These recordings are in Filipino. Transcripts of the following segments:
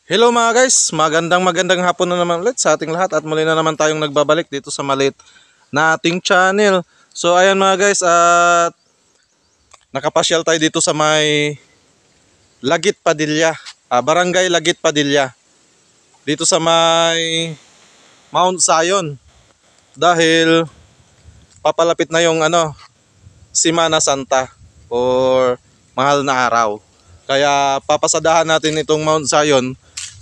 Hello mga guys, magandang hapon na naman ulit sa ating lahat at muli na naman tayong nagbabalik dito sa maliit na ating channel. So ayan mga guys, at nakapasyal tayo dito sa may Lagit Padilla, Barangay Lagit Padilla, dito sa may Mount Zion, dahil papalapit na yung Semana Santa or mahal na araw. Kaya papasadahan natin itong Mount Zion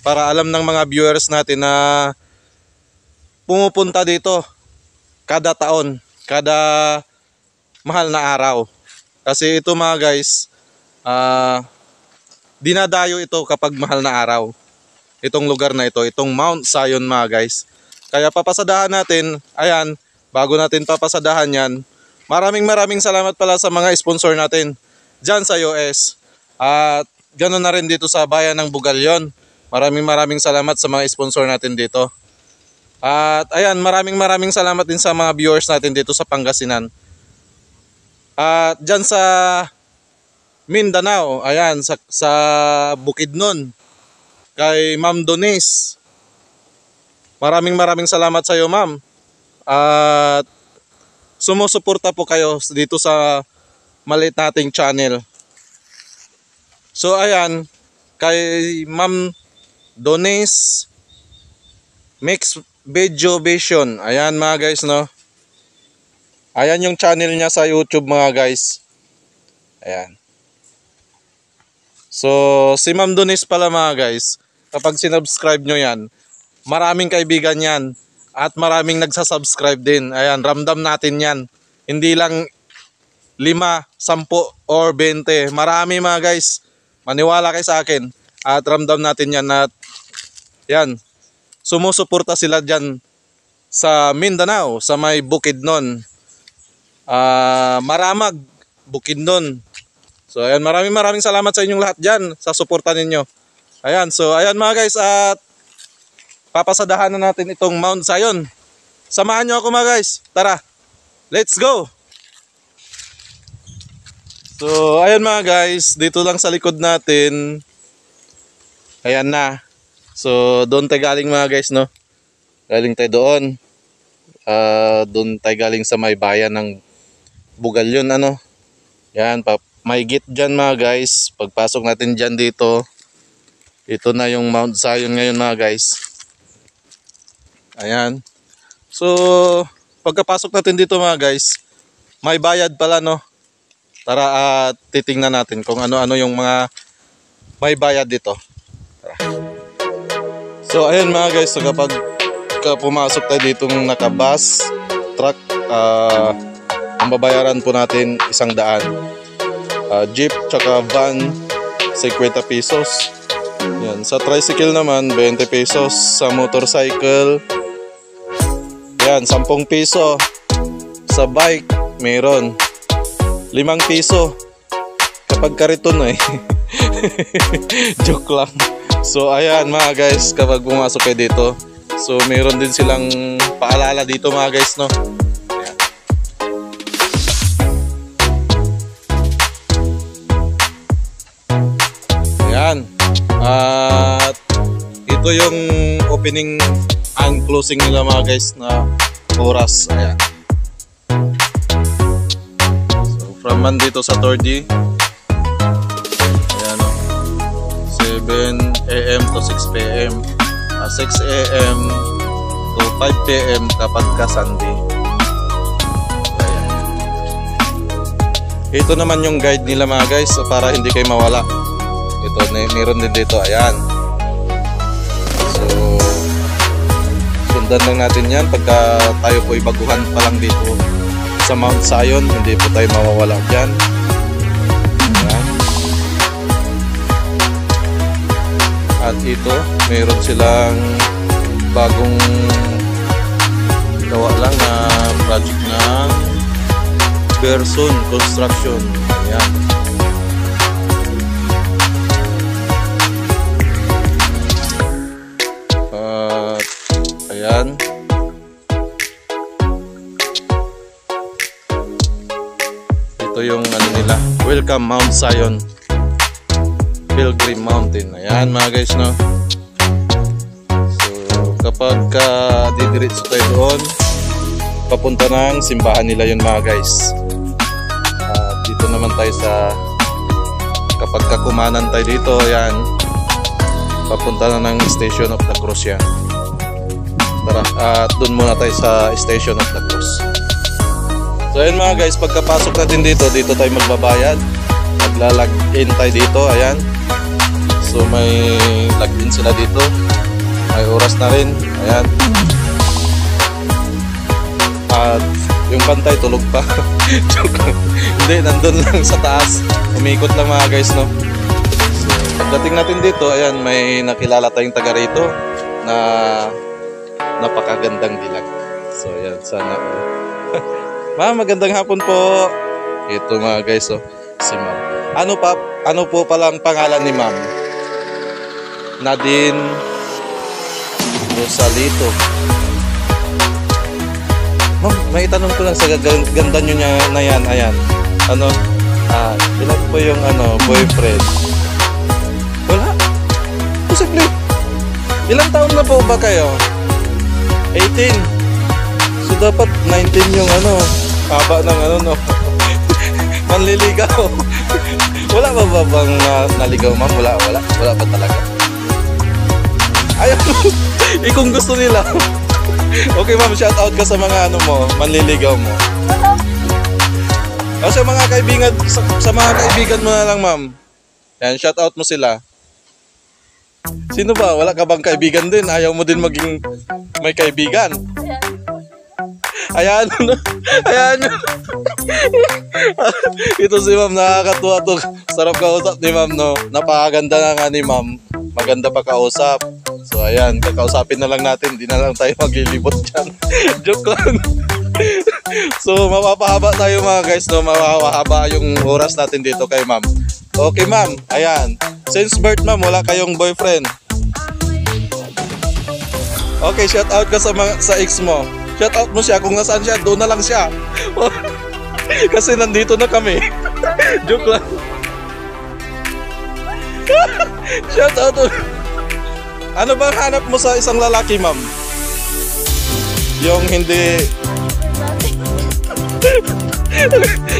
para alam ng mga viewers natin na pumupunta dito kada taon, kada mahal na araw. Kasi ito mga guys, dinadayo ito kapag mahal na araw. Itong lugar na ito, itong Mount Zion mga guys. Kaya papasadahan natin, ayan, bago natin papasadahan yan, maraming salamat pala sa mga sponsor natin dyan sa US. At ganoon na rin dito sa bayan ng Bugalyon. Maraming salamat sa mga sponsor natin dito. At ayan, maraming salamat din sa mga viewers natin dito sa Pangasinan. At dyan sa Mindanao, ayan, sa Bukidnon, kay Ma'am Donis. Maraming salamat sa iyo, ma'am. At sumusuporta po kayo dito sa maliit nating channel. So ayan, kay Ma'am Donis Mix Video Vision. Ayan mga guys, no. Ayan yung channel niya sa YouTube mga guys. Ayan. So si Ma'am Donis pala mga guys, kapag sinubscribe nyo yan, maraming kaibigan yan at maraming nagsasubscribe din. Ayan, ramdam natin yan. Hindi lang 5, 10 or 20. Marami mga guys. Maniwala kayo sa akin. At ramdam natin yan at yan, sumusuporta sila dyan sa Mindanao, sa may Bukidnon, Maramag, Bukidnon. So ayan, maraming salamat sa inyong lahat dyan sa suporta ninyo. Ayan, so ayan mga guys, at papasadahan na natin itong Mount Zion. Samahan nyo ako mga guys. Tara, let's go! So ayan mga guys, dito lang sa likod natin. Ayan na. So doon tayo galing mga guys, no. Galing tayo doon. Doon tayo galing sa may bayan ng Bugalyon, Yan, may gate dyan mga guys. Pagpasok natin dyan dito, ito na yung Mount Zion ngayon mga guys. Ayan. So pagkapasok natin dito mga guys, may bayad pala, no. Tara at titingnan natin kung ano-ano yung mga may bayad dito. Tara. So ayan mga guys, so kapag pumasok tayo ditong naka-bus, truck, ang babayaran po natin 100. Jeep tsaka van 50 pesos. Yan. Sa tricycle naman 20 pesos. Sa motorcycle yan 10 piso. Sa bike meron 5 piso kapag kariton Joke lang. So ayan mga guys, kapag pumasok kayo dito, so meron din silang paalala dito mga guys, no. Ayan. At ito yung opening and closing nila mga guys na oras. Ayan. From dito sa Tordi, ayan, 7 AM to 6 PM, 6 AM to 5 PM kapag ka Sunday. Ayan. Ito naman yung guide nila mga guys, para hindi kayo mawala. Ito, meron din dito. Ayan. So sundan lang natin yan pagka tayo po baguhan pa lang dito sa Mount Zion, hindi po tayo mawawala dyan. Ayan. At ito, mayroon silang bagong gawa lang na project ng Berson Construction. Ayan. Ayan. Ito yung nila, Welcome Mount Zion Pilgrim Mountain. Ayan mga guys, no. kapag didiretso tayo doon, papunta ng simbahan nila yun mga guys. Dito naman tayo sa, kapag kakumanan tayo dito, yan, papunta na ng Station of the Cross yan. Tara, at doon muna tayo sa Station of the Cross. So ayun mga guys, pagkapasok natin dito, dito tayo magbabayad. Magla-login tayo dito, ayan. So may login sila dito. May oras na rin, ayan. At yung bantay tulog pa. Hindi, nandun lang sa taas. Umikot lang mga guys, no. So pagdating natin dito, ayan, may nakilala tayong taga rito na napakagandang dilag. So ayan, sana Ma'am, magandang hapon po. Ito mga guys, oh, si Ma'am. Ano po palang pangalan ni Ma'am? Nadine Rosalito. Ma'am, may itanong ko lang sa ganda nyo niya na yan, ayan. Ilan po yung boyfriend? Wala. Posible. Ilang taon na po ba kayo? 18. So dapat 19 yung haba ng no. Manliligaw. Wala ba bang naligaw ma'am? Wala ba talaga? Ayun. Kung gusto nila. Okay ma'am, shout out ka sa mga manliligaw mo. O sa mga kaibigan, sa mga kaibigan mo na lang ma'am. Yan, shout out mo sila. Sino ba? Wala ka bang kaibigan din? Ayaw mo din maging may kaibigan? Ayan. Ayan. Ito si ma'am, nakakatuwa to. Sarap kausap ni ma'am, no? Napakaganda na nga ni ma'am. Maganda pa kausap. So ayan, kakausapin na lang natin. Di na lang tayo maglilibot dyan. Joke lang. So mapapahaba tayo mga guys, no? Mapapahaba yung oras natin dito kay ma'am. Okay ma'am, ayan. Since birth ma'am, wala kayong boyfriend. Okay, shout out ka sa ex mo. Shout out mo siya, kung nasaan siya, doon na lang siya. Kasi nandito na kami. Joke lang. Shout out. Ano bang hanap mo sa isang lalaki, ma'am? Yung hindi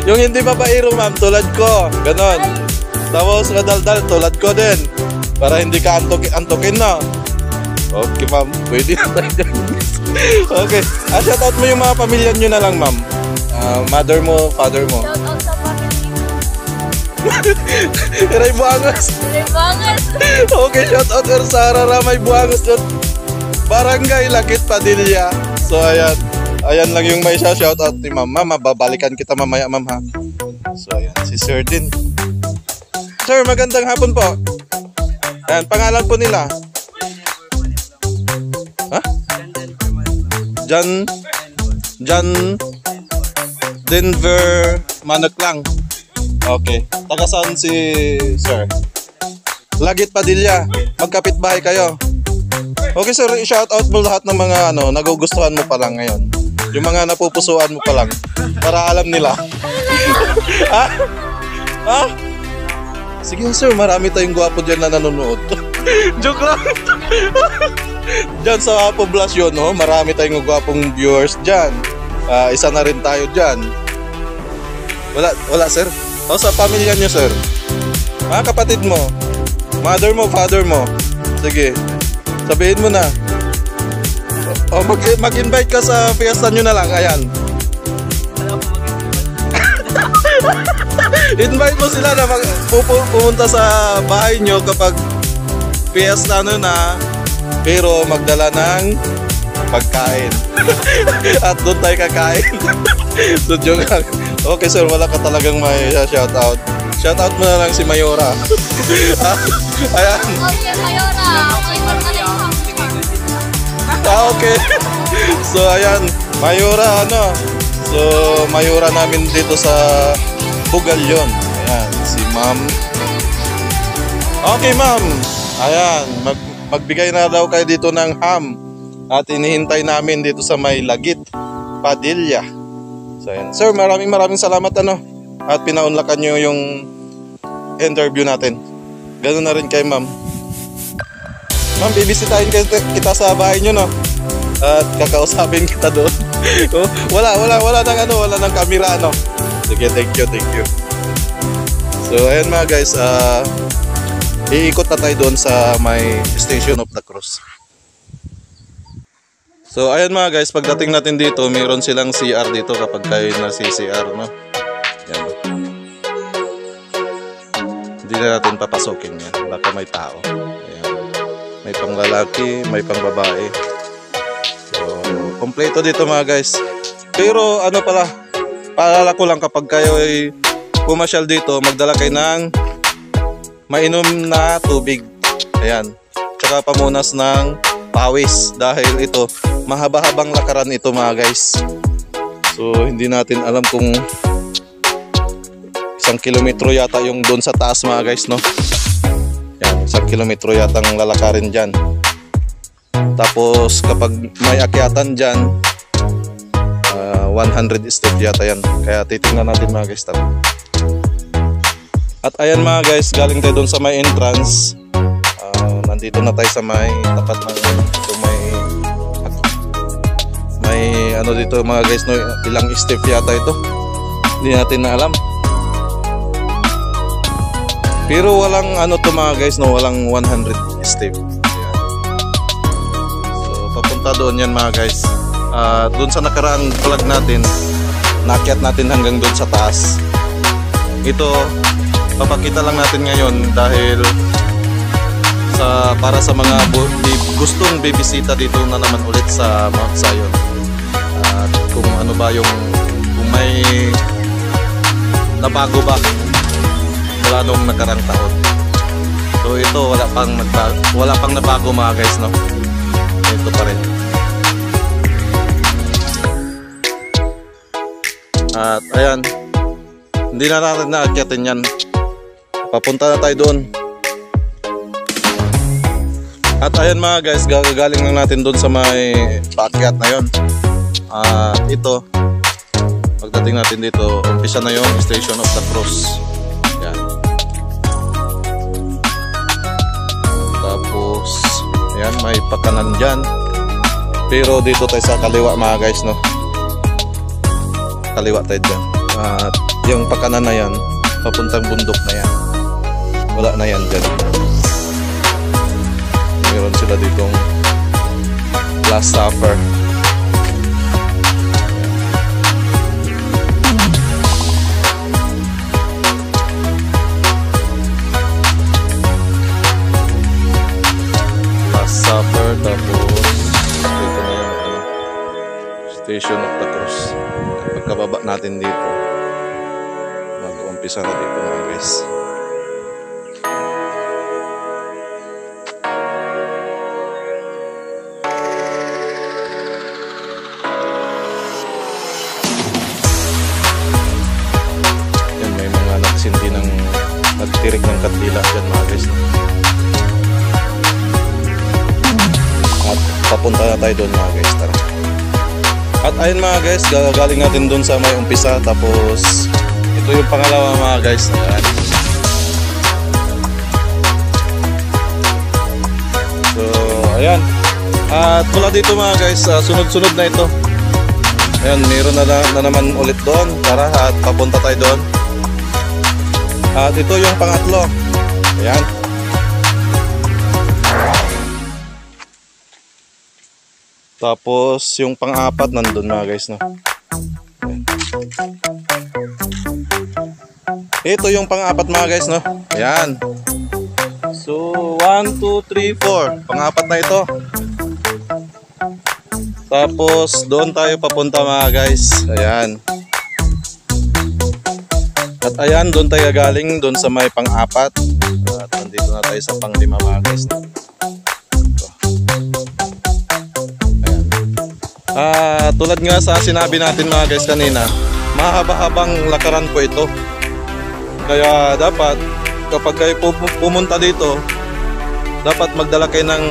yung hindi babaero, ma'am, tulad ko. Ganon. Tapos kadaldal, tulad ko din. Para hindi ka antukin na. Okay, ma'am. Pwede na tayo. Okay. Shout out mo yung mga pamilya nyo na lang, ma'am. Mother mo, father mo. Shout out sa family mo. Ray Buangas. Ray Buangas. Okay, shout out sa Raramay Buangas dyan. Barangay Lakit Padilla. So, ayan. Ayan lang yung may shout out ni ma'am. Ma'am, babalikan kita mamaya, ma'am, ha. So, ayan. Si Sir din. Sir, magandang hapon po. Ayan, pangalan po nila. Ha? John Denver Manaklang. Okay. Taga saan si Sir? Lagit Padilla. Magkapit bahay kayo. Okay sir, shout out mo lahat ng mga nagugustuhan mo pa lang ngayon. Yung mga napupusuan mo pa lang. Para alam nila. Ha? Ha? Sige sir, marami tayong gwapo dyan na nanonood. Joke lang. Dyan sa poblasyon, no? Marami tayong gwapong viewers dyan. Isa na rin tayo dyan. Wala sir? O sa pamilya nyo sir? Mga kapatid mo? Mother mo, father mo? Sige, sabihin mo na. O mag-invite ka sa fiesta nyo na lang, ayan. Invite mo sila na pumunta sa bahay nyo kapag fiesta na, pero magdala ng pagkain. At doon tayo kakain. So joke lang. Okay sir, wala ka talagang may shout out. Shout out mo na lang si Mayora. Ayan. Okay, Mayora. Okay. So ayan, Mayora So Mayora namin dito sa Bugalyon. Ayan, si ma'am. Okay ma'am. Ayan, magbigay na daw kayo dito ng ham. At inihintay namin dito sa may Lagit Padilla. So ayan. Sir, maraming salamat at pinaunlakan nyo yung interview natin. Ganoon na rin kay ma'am. Ma'am, bibisitahin kita sa bahay nyo, no? At kakausapin kita doon. Oh, wala nang camera, no? Sige, thank you. So, ayan mga guys, iikot na tayo doon sa may Station of the Cross. So, ayan mga guys, pagdating natin dito, mayroon silang CR dito kapag kayo na CCR, no? Yan. Hindi na natin papasokin yan, baka may tao. Ayan. May pang lalaki, may pang babae. So, kompleto dito mga guys. Pero ano pala, paalala ko lang kapag kayo ay pumasyal dito, magdala kayo ng mainom na tubig. Ayan. Tsaka pamunas ng pawis dahil ito, mahaba-habang lakaran ito mga guys. So, hindi natin alam kung 1 kilometro yata yung doon sa taas mga guys, no? Yan, 1 kilometro yata ang lalakarin dyan. Tapos kapag may akyatan dyan, 100 step yata yan. Kaya titingnan natin mga guys. Tara. At ayan mga guys, galing tayo doon sa may entrance. Nandito na tayo sa may tapat ng ito, may ano dito mga guys, no? Ilang step yata ito. Hindi natin na alam. Pero walang ano to mga guys, no? Walang 100 step. Ayan. So papunta doon yan mga guys. Doon sa nakaraang vlog natin, naakyat natin hanggang doon sa taas. Ito papakita lang natin ngayon dahil para sa mga gustong bibisita dito na naman ulit sa Mount Zion. At kung ano ba yung kung may nabago ba wala nung nakarang taon. So ito wala pang nabago mga guys, no? Ito pa rin. At ayan, hindi na natin naakyatin yan. Papunta na tayo doon. At ayan mga guys, gagaling lang natin doon sa may paakyat na yon. At ito, pagdating natin dito, umpisa na yung Station of the Cross. Yan. Tapos, ayan, may pakanan dyan. Pero dito tayo sa kaliwa mga guys, no? Kaliwa tayo dyan. At yung pakanan na yan, papuntang bundok na yan. Wala na yan dyan. Meron sila ditong Last Supper. Last Supper, tapos dito na yung Station of the Cross. Pagkababa natin dito, mag-umpisa na dito mga guys. Hindi nang nagtirik ng kandila dyan mga guys, no? At papunta na tayo doon mga guys, tara. At ayun mga guys, gagaling natin doon sa may umpisa. Tapos ito yung pangalawa mga guys. Ayan. So ayan. At mula dito mga guys, sunod-sunod na ito. Ayan, meron na naman ulit doon. Tara, at papunta tayo doon. At ito yung pangatlo. Ayan. Tapos yung pang-apat nandun mga guys, no? Ayan. Ito yung pang-apat mga guys, no? Ayan. So 1, 2, 3, 4. Pang-apat na ito. Tapos doon tayo papunta mga guys. Ayan. At ayan, doon tayo galing, doon sa may pang-apat. At nandito na tayo sa pang-5 mga guys. Ayan. Tulad nga sa sinabi natin mga guys kanina, mahaba-habang lakaran po ito. Kaya dapat, kapag kayo pumunta dito, dapat magdala kayo ng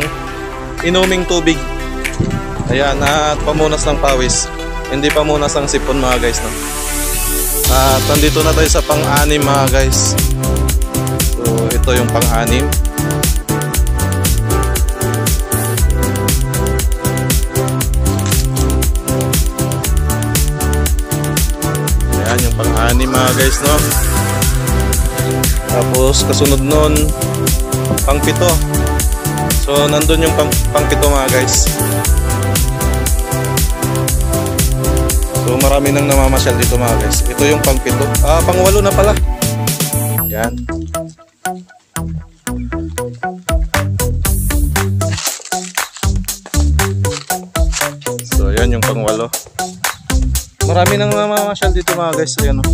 inuming tubig. Ayan, at pamunas ng pawis. Hindi pamunas ng sipon mga guys, no? At nandito na tayo sa pang-6 mga guys. So ito yung pang-6. mga guys, no? Tapos kasunod nun, pang-pito. So nandun yung pang-pito mga guys. So marami nang namamasyal dito mga guys. Ito yung pang-pito. Pang-walo na pala. Yan. So yan yung pang-walo. Marami nang namamasyal dito mga guys. Ayan, oh.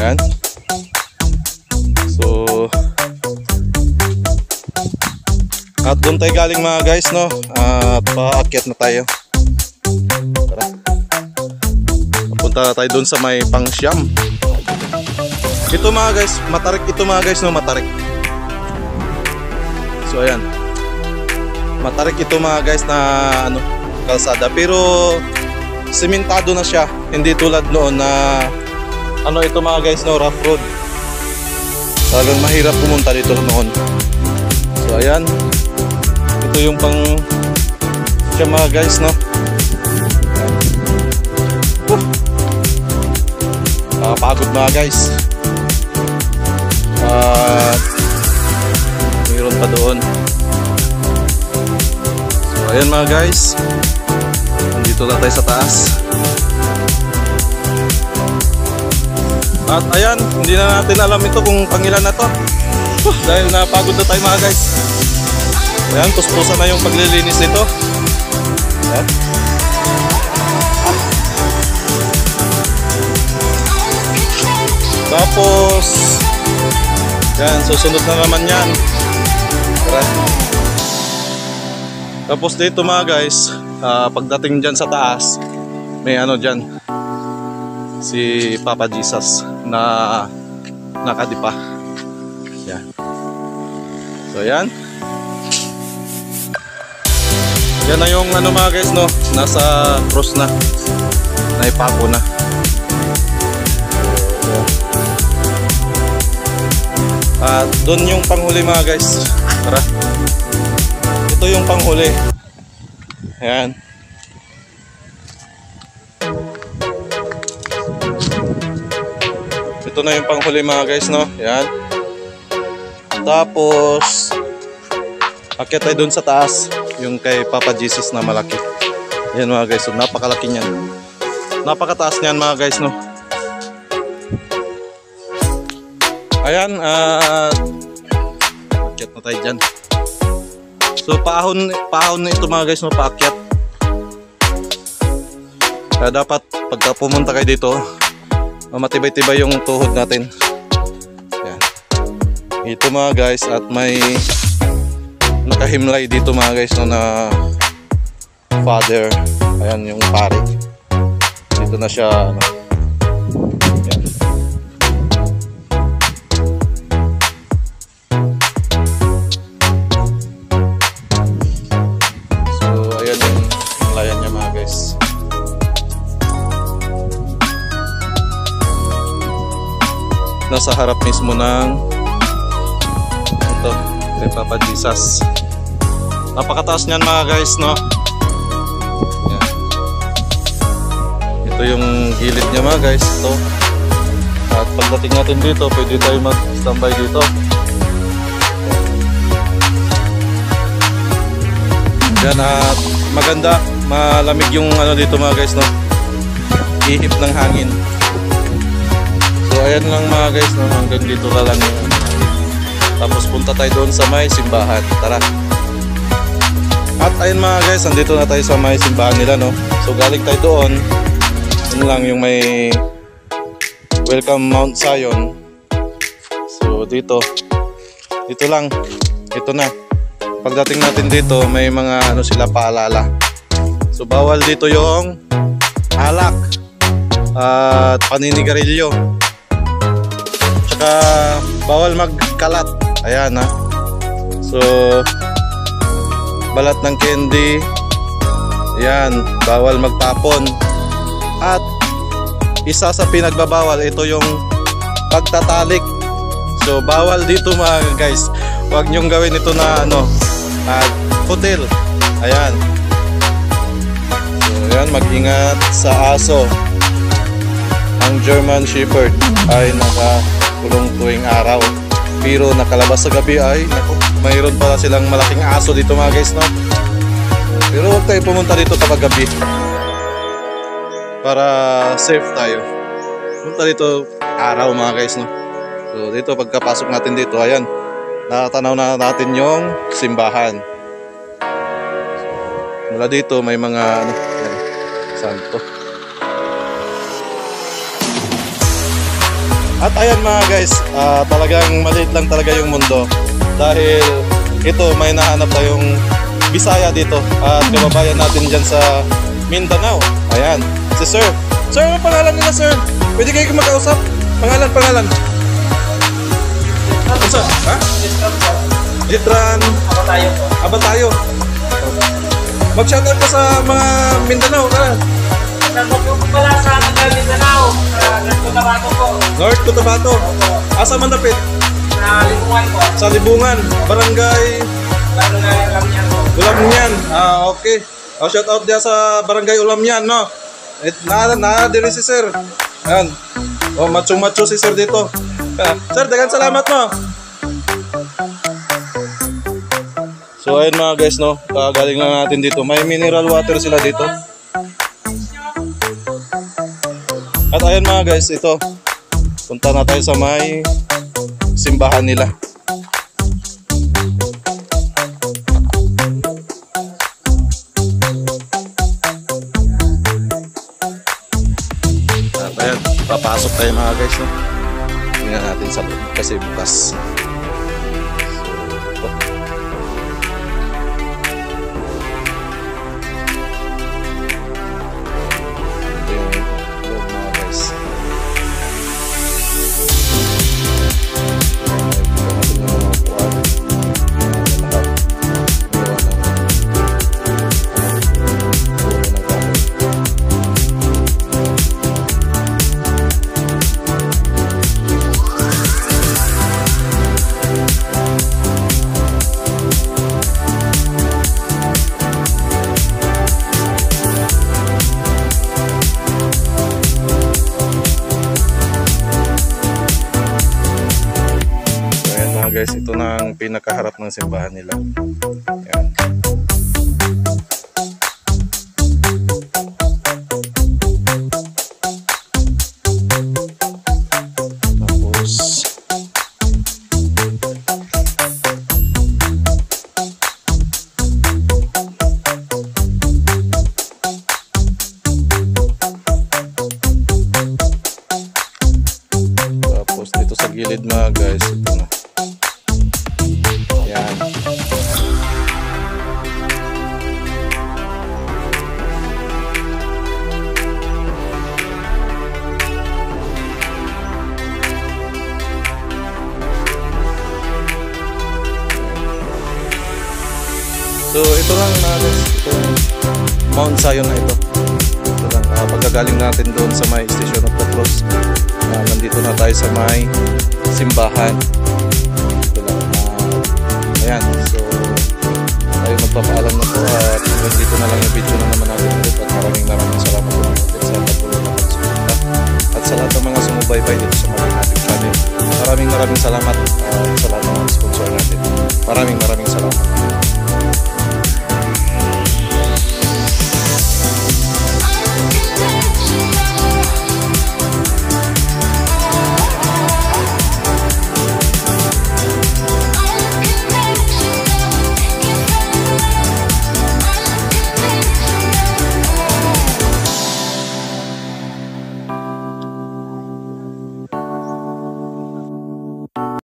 Ayan. So at doon tayo galing mga guys, no? At paakyat na tayo. Tara. Papunta na tayo doon sa may pang-siyam. Ito mga guys, matarik ito mga guys, no? Matarik. So ayan. Matarik ito mga guys na ano, kalsada, pero simentado na siya, hindi tulad noon na ano ito mga guys, no, rough road. Talagang mahirap pumunta dito noon. So ayan, ito yung pang siya mga guys, no. Pagod mga guys. Mayroon pa doon. Ayan mga guys, nandito na tayo sa taas. At ayan, hindi na natin alam ito kung pangilan na to. Dahil napagod na tayo mga guys. Ayan, puspusan na yung paglilinis nito. Ayan. Tapos yan, susunod na naman yan. Tara. Tapos dito mga guys, pagdating dyan sa taas, may ano dyan, si Papa Jesus na nakadipa. Yan. So yan. Yan na yung ano mga guys, no, nasa cross na, naipako na. At doon yung panghuli mga guys. Tara. Ito yung panghuli. Ayan. Ito na yung panghuli mga guys, no? Ayan. Tapos akyat tayo dun sa taas, yung kay Papa Jesus na malaki. Ayan mga guys, so napakalaki niyan. Napakataas niyan mga guys, no? Ayan, akyat na tayo dyan. So paahon na ito mga guys, no, paakyat. Kaya dapat pagka pumunta kayo dito, matibay-tibay yung tuhod natin. Ayan. Ito mga guys, at may nakahimlay dito mga guys, no, na father. Ayan yung pare. Dito na siya, ano. Ayan. Nasa harap mismo ng ito, kay Papa Jesus. Napakataas niyan mga guys, no? Yan. Ito yung gilid niya mga guys, ito. At pagdating natin dito, pwede tayo mag-standby dito. Yan, at maganda, malamig yung ano dito mga guys, no? Ihip ng hangin. So ayan lang mga guys, no? Hanggang dito na lang yun. Tapos punta tayo doon sa may simbahan. Tara. At ayun mga guys, nandito na tayo sa may simbahan nila, no? So galing tayo doon. Yun lang yung may Welcome Mount Zion. So dito lang. Ito na. Pagdating natin dito, may mga ano sila paalala. So bawal dito yung alak at paninigarilyo. Tsaka bawal magkalat. Ayan ha. So balat ng candy. Ayan, bawal magtapon. At isa sa pinagbabawal, ito yung pagtatalik. So bawal dito mga guys. Huwag nyong gawin ito na ano, at hotel. Ayan. So Ayan, mag-ingat sa aso. Ang German Shepherd ay nakakulong tuwing araw. Pero nakalabas sa gabi ay, naku, mayroon pala silang malaking aso dito mga guys, no? Pero huwag tayo pumunta dito kapag gabi. Para safe tayo. Pumunta dito araw mga guys, no? So dito pagkapasok natin dito, ayan, nakatanaw na natin yung simbahan. Mula dito may mga ano, ayan, santo. At ayan mga guys, talagang maliit lang talaga yung mundo. Dahil ito may nahanap tayong Bisaya dito at kababayan natin dyan sa Mindanao. Ayan, si Sir. Sir, ano pangalan nila, Sir? Pwede kayo mag-kausap? Pangalan. Ano ha? Jitran. Abatayo. Mag-shoutout ka sa mga Mindanao, ka. Nagpapalong ko pala sa Mindanao, sa North Cotabato po. North Cotabato. Asa man dapit? Sa Libungan po. Sa Libungan, Barangay Ulamyan po. Ulamyan. Okay. Shout out dia sa Barangay Ulamyan, no? Na diri si Sir. Ayan. Macho si Sir dito. Sir, daghang salamat, no? So ayun mga guys, no, galing na natin dito. May mineral water sila dito. At ayun mga guys, ito, punta na tayo sa may simbahan nila. At ayun, papasok tayo mga guys, no? Tingnan natin sa loob kasi bukas. Guys, ito na ang pinakaharap ng simbahan nila. Ayan. Tapos dito sa gilid mga guys, ito na. Yan. So ito lang na itong Mount Zion na ito. Ito lang, pagkagaling natin doon sa may Station of the Cross, nandito na tayo sa may simbahan. Ayan, so tayo magpapaalam na po at hanggang dito na lang yung video na naman natin ulit at maraming salamat po natin sa patuloy na pagsuporta at sa lahat ng mga sumubaybay dito sa mga ating channel. Maraming salamat sa lahat ng mga sponsor natin. Maraming